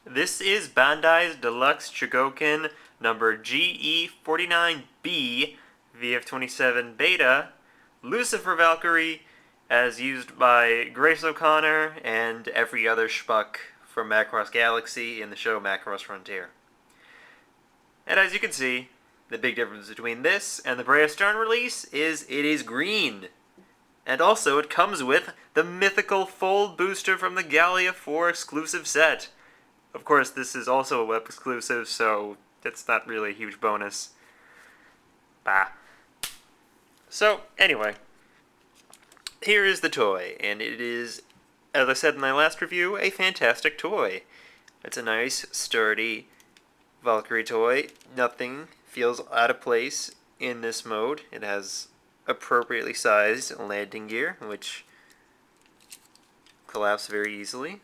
This is Bandai's Deluxe Chogokin number GE-49B VF-27 Beta Lucifer Valkyrie, as used by Grace O'Connor and every other schmuck from Macross Galaxy in the show Macross Frontier. And as you can see, the big difference between this and the Brea Stern release is it is green. And also it comes with the mythical fold booster from the Gallia 4 exclusive set. Of course, this is also a web exclusive, so it's not really a huge bonus. Bah. So, anyway, here is the toy, and it is, as I said in my last review, a fantastic toy. It's a nice, sturdy Valkyrie toy. Nothing feels out of place in this mode. It has appropriately sized landing gear, which collapse very easily.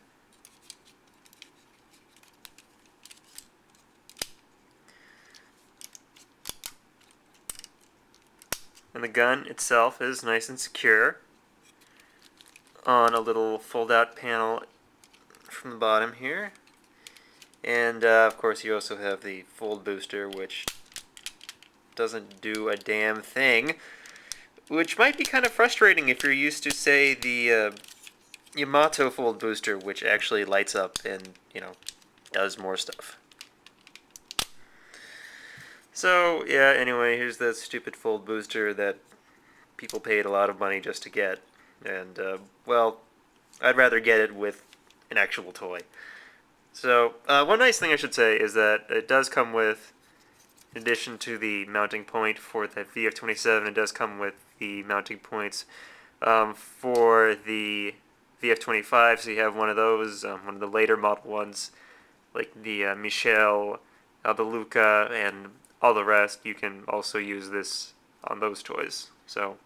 And the gun itself is nice and secure on a little fold-out panel from the bottom here. And of course you also have the fold booster, which doesn't do a damn thing, which might be kind of frustrating if you're used to, say, the Yamato fold booster, which actually lights up and, does more stuff. So, yeah, anyway, here's that stupid fold booster that people paid a lot of money just to get. And, well, I'd rather get it with an actual toy. So, one nice thing I should say is that it does come with, in addition to the mounting point for the VF-27, it does come with the mounting points for the VF-25, so you have one of those, one of the later model ones, like the Michelle, the Luca, and all the rest. You can also use this on those toys. So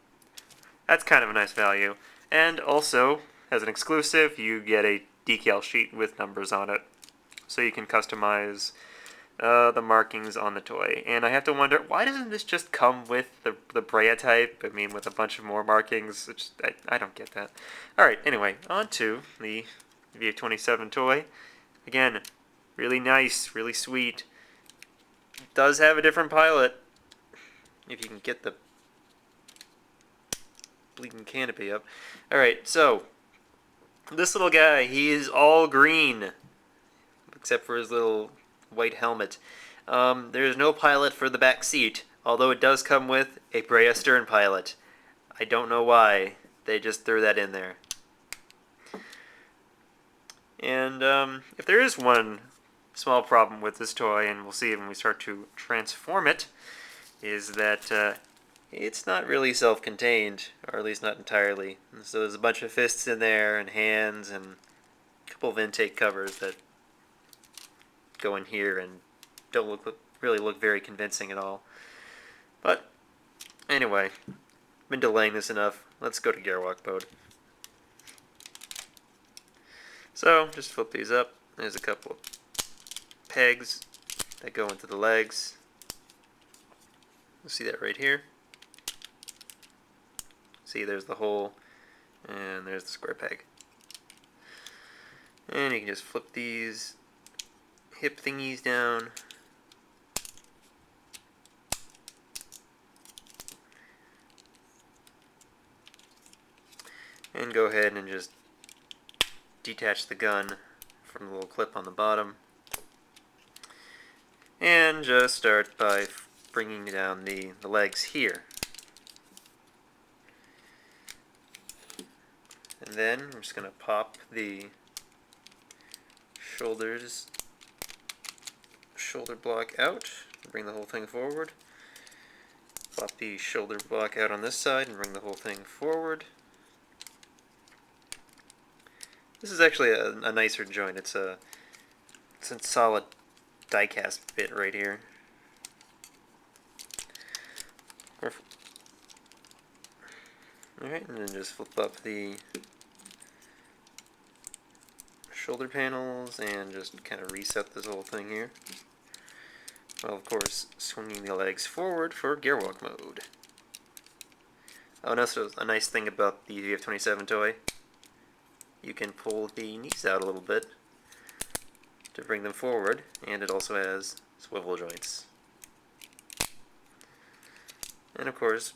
that's kind of a nice value. And also, as an exclusive, you get a decal sheet with numbers on it, so you can customize the markings on the toy. And I have to wonder, why doesn't this just come with the Brea type? I mean, with a bunch of more markings. I don't get that. Alright, anyway, on to the VF-27 toy. Again, really nice, really sweet. It does have a different pilot, if you can get the bleeding canopy up. Alright, so, this little guy, he is all green, except for his little white helmet. There's no pilot for the back seat, although it does come with a Brea Stern pilot. I don't know why. They just threw that in there. And if there is one small problem with this toy, and we'll see when we start to transform it, is that it's not really self-contained, or at least not entirely. And so there's a bunch of fists in there, and hands, and a couple of intake covers that go in here and don't really look very convincing at all. But anyway, been delaying this enough. Let's go to gearwalk mode. So just flip these up. There's a couple of pegs that go into the legs. You'll see that right here. See, there's the hole, and there's the square peg. And you can just flip these hip thingies down. And go ahead and just detach the gun from the little clip on the bottom. And just start by bringing down the legs here. And then I'm just going to pop the shoulder block out, bring the whole thing forward. Pop the shoulder block out on this side and bring the whole thing forward. This is actually a nicer joint. It's a solid die-cast bit right here. Alright, and then just flip up the shoulder panels and just kind of reset this whole thing here. Well, of course, swinging the legs forward for gearwalk mode. Oh, and also a nice thing about the VF-27 toy, you can pull the knees out a little bit to bring them forward, and it also has swivel joints. And of course,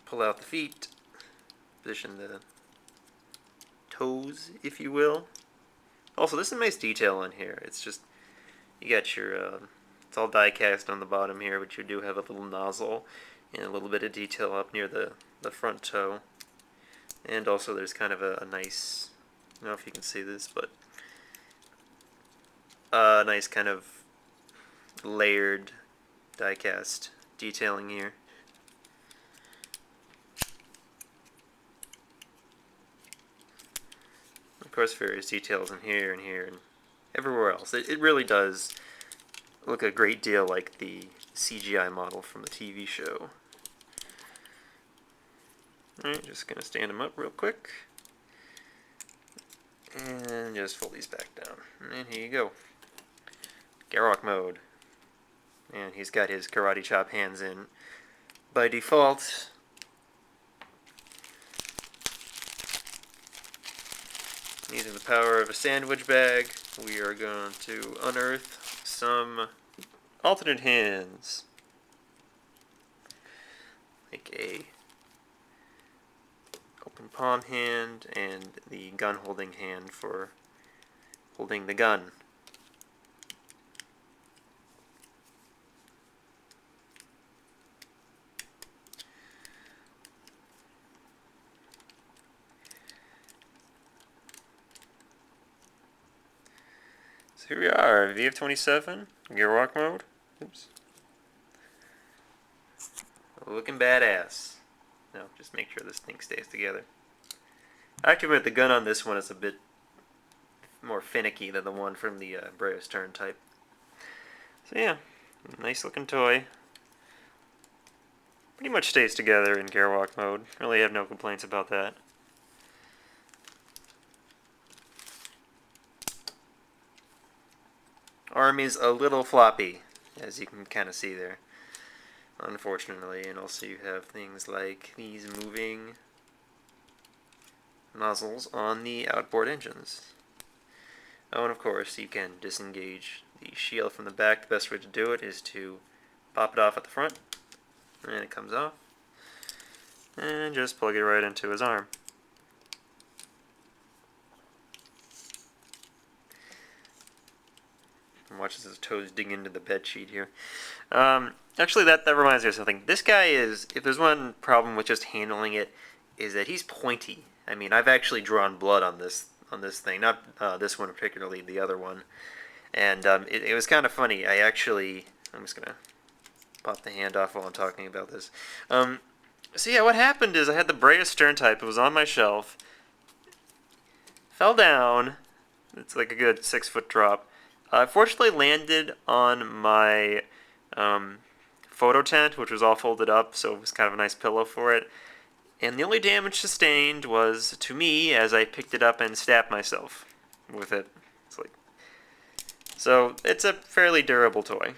pull out the feet, position the toes, if you will. Also, there's some nice detail on here. It's just, you got your, it's all die cast on the bottom here, but you do have a little nozzle and a little bit of detail up near the front toe. And also there's kind of a nice, I don't know if you can see this, but a nice kind of layered die cast detailing here. Of course, various details in here and here and everywhere else. It really does look a great deal like the CGI model from the TV show. Alright, just going to stand him up real quick. And just fold these back down. And here you go. Garrock mode. And he's got his karate chop hands in by default. Using the power of a sandwich bag, we are going to unearth some alternate hands. Like a open palm hand and the gun holding hand for holding the gun. So here we are, VF-27, Gearwalk mode. Oops. Looking badass. No, just make sure this thing stays together. I have to admit the gun on this one is a bit more finicky than the one from the Breos turn type. So yeah, nice looking toy. Pretty much stays together in Gearwalk mode. Really have no complaints about that. Arm is a little floppy, as you can kind of see there, unfortunately. And also you have things like these moving nozzles on the outboard engines. Oh, and of course you can disengage the shield from the back. The best way to do it is to pop it off at the front, and it comes off, and just plug it right into his arm. Watches his toes dig into the bed sheet here. Actually, that reminds me of something. This guy is, if there's one problem with just handling it, is that he's pointy. I mean, I've actually drawn blood on this thing, not this one particularly, the other one. And it was kind of funny. I'm just gonna pop the hand off while I'm talking about this. So yeah, what happened is I had the Breos stern type. It was on my shelf. Fell down. It's like a good 6-foot drop. Fortunately landed on my photo tent, which was all folded up, so it was kind of a nice pillow for it. And the only damage sustained was to me as I picked it up and stabbed myself with it. So it's a fairly durable toy.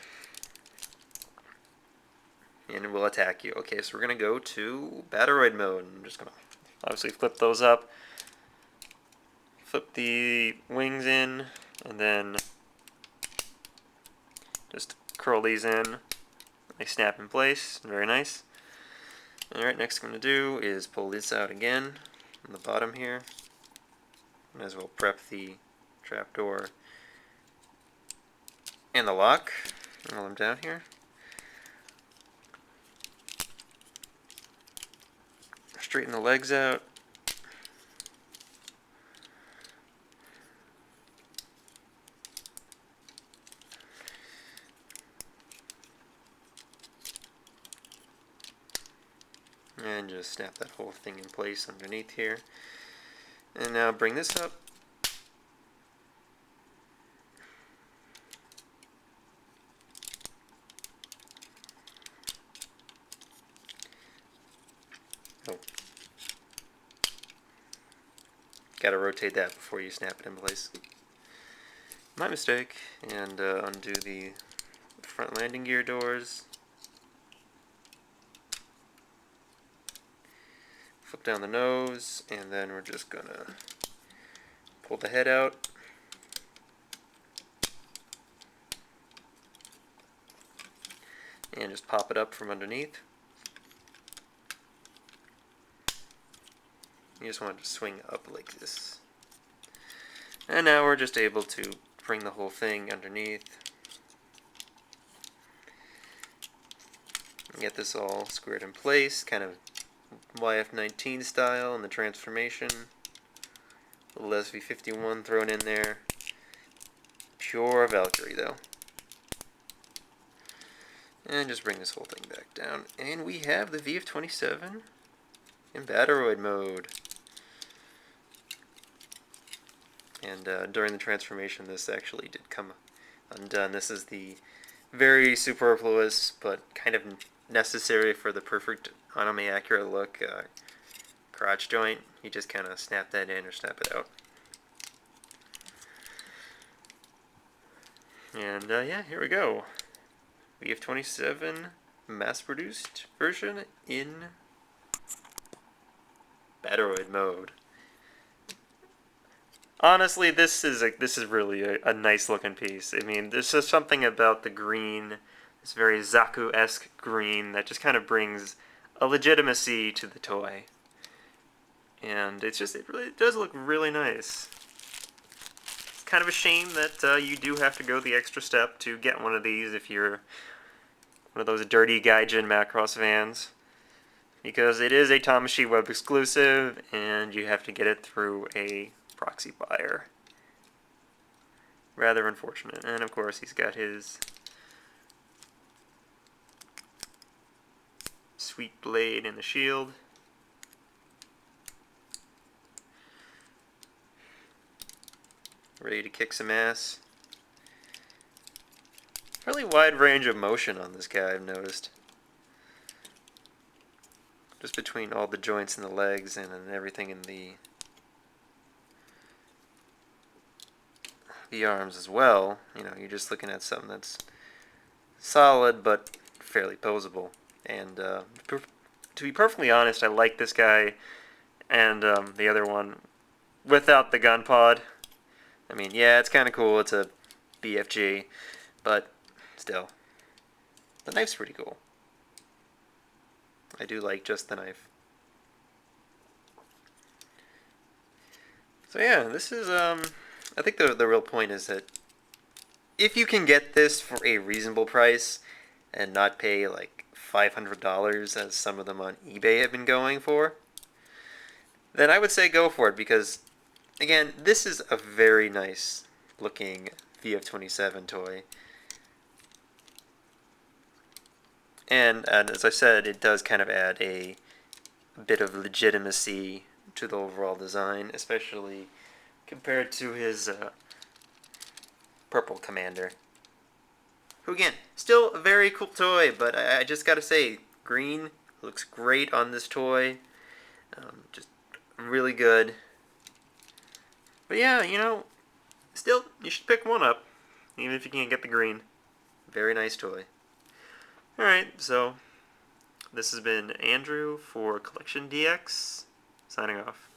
And it will attack you. Okay, so we're going to go to Battleroid mode. I'm just going to obviously flip those up. Flip the wings in, and then just curl these in. They snap in place. Very nice. Alright, next I'm going to do is pull this out again on the bottom here. Might as well prep the trapdoor and the lock while I'm down here. Straighten the legs out. And just snap that whole thing in place underneath here. And now bring this up. Oh. Gotta rotate that before you snap it in place. My mistake. And undo the front landing gear doors. Flip down the nose, and then we're just gonna pull the head out. and just pop it up from underneath. You just want it to swing up like this. And now we're just able to bring the whole thing underneath. Get this all squared in place, kind of YF-19 style in the transformation. A little SV-51 thrown in there. Pure Valkyrie though. And just bring this whole thing back down. And we have the VF-27 in Battleroid mode. And during the transformation, this actually did come undone. This is the very superfluous, but kind of necessary for the perfect anime accurate look crotch joint. You just kind of snap that in or snap it out. And yeah, here we go. VF-27 mass-produced version in Battleroid mode. Honestly, this is really a nice looking piece. I mean, there's just something about the green, this very Zaku-esque green, that just kind of brings a legitimacy to the toy. And it really does look really nice. It's kind of a shame that you do have to go the extra step to get one of these if you're one of those dirty Gaijin Macross fans. Because it is a Tamashii web exclusive, and you have to get it through a proxy buyer. Rather unfortunate. And of course he's got his sweet blade and the shield. Ready to kick some ass. Fairly wide range of motion on this guy, I've noticed. Just between all the joints in the legs and then everything in the arms as well. You know, you're just looking at something that's solid but fairly posable. And to be perfectly honest, I like this guy and the other one without the gun pod. I mean, yeah, it's kind of cool. It's a BFG, but still, the knife's pretty cool. I do like just the knife. So yeah, this is I think the real point is that if you can get this for a reasonable price and not pay like $500 as some of them on eBay have been going for, then I would say go for it, because again, this is a very nice looking VF-27 toy. And as I said, it does kind of add a bit of legitimacy to the overall design, especially compared to his purple commander. Who again, still a very cool toy, but I just gotta say, green looks great on this toy. Just really good. But yeah, you know, still, you should pick one up, even if you can't get the green. Very nice toy. Alright, so this has been Andrew for CollectionDX, signing off.